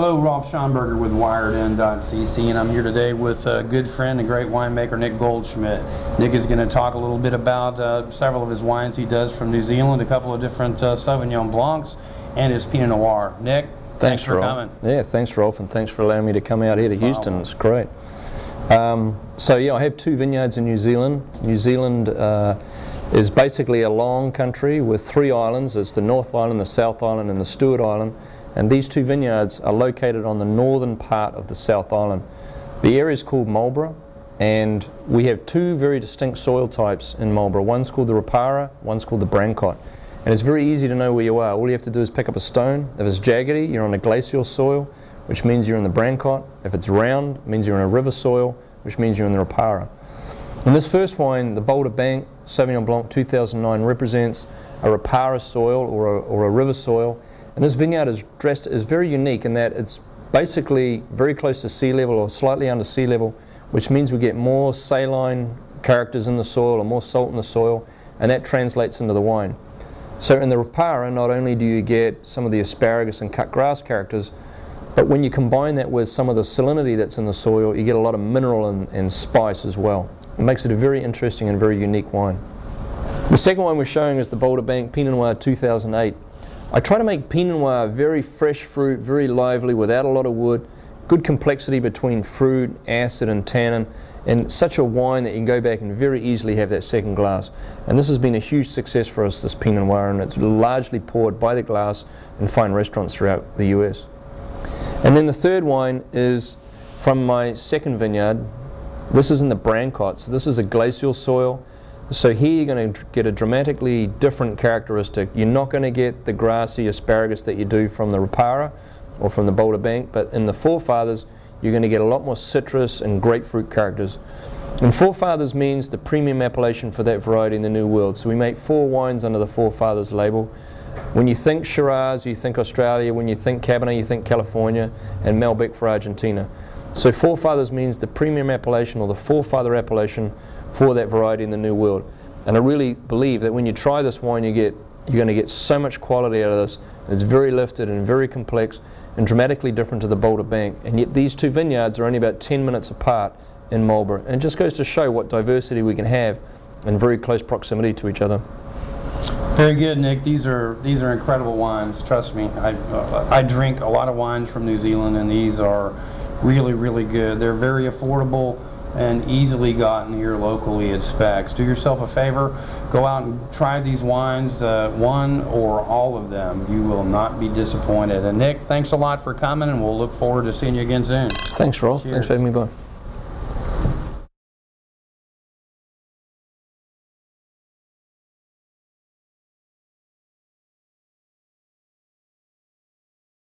Hello, Rolf Schonberger with wiredin.cc, and I'm here today with a good friend and great winemaker, Nick Goldschmidt. Nick is going to talk a little bit about several of his wines he does from New Zealand, a couple of different Sauvignon Blancs, and his Pinot Noir. Nick, thanks for coming. Yeah, thanks, Rolf, and thanks for allowing me to come out here to Houston. It's great. So yeah, I have two vineyards in New Zealand. New Zealand is basically a long country with three islands. It's the North Island, the South Island, and the Stewart Island. And these two vineyards are located on the northern part of the South Island. The area is called Marlborough, and we have two very distinct soil types in Marlborough. One's called the Rapara, one's called the Brancott. And it's very easy to know where you are. All you have to do is pick up a stone. If it's jaggedy, you're on a glacial soil, which means you're in the Brancott. If it's round, it means you're in a river soil, which means you're in the Rapara. And this first wine, the Boulderbank Sauvignon Blanc 2009, represents a Rapara soil or a river soil. And this vineyard is very unique in that it's basically very close to sea level or slightly under sea level, which means we get more saline characters in the soil or more salt in the soil, and that translates into the wine. So in the Rapara, not only do you get some of the asparagus and cut grass characters, but when you combine that with some of the salinity that's in the soil, you get a lot of mineral and spice as well. It makes it a very interesting and very unique wine. The second one we're showing is the Boulderbank Pinot Noir 2008. I try to make Pinot Noir very fresh fruit, very lively, without a lot of wood, good complexity between fruit, acid and tannin, and such a wine that you can go back and very easily have that second glass. And this has been a huge success for us, this Pinot Noir, and it's largely poured by the glass in fine restaurants throughout the US. And then the third wine is from my second vineyard. This is in the Brancott, so this is a glacial soil. So here you're going to get a dramatically different characteristic. You're not going to get the grassy asparagus that you do from the Rapara or from the Boulderbank, but in the Forefathers you're going to get a lot more citrus and grapefruit characters. And Forefathers means the premium appellation for that variety in the New World. So we make 4 wines under the Forefathers label. When you think Shiraz, you think Australia. When you think Cabernet, you think California, and Malbec for Argentina. So Forefathers means the premium appellation or the forefather appellation for that variety in the New World. And I really believe that when you try this wine, you're going to get so much quality out of this. It's very lifted and very complex and dramatically different to the Boulderbank. And yet these two vineyards are only about 10 minutes apart in Marlborough. And it just goes to show what diversity we can have in very close proximity to each other. Very good, Nick. These are incredible wines. Trust me. I drink a lot of wines from New Zealand, and these are really, really good. They're very affordable and easily gotten here locally at Specs. Do yourself a favor, go out and try these wines, one or all of them. You will not be disappointed. And Nick, thanks a lot for coming, and we'll look forward to seeing you again soon. Thanks, Rolf. Cheers. Thanks for having me by.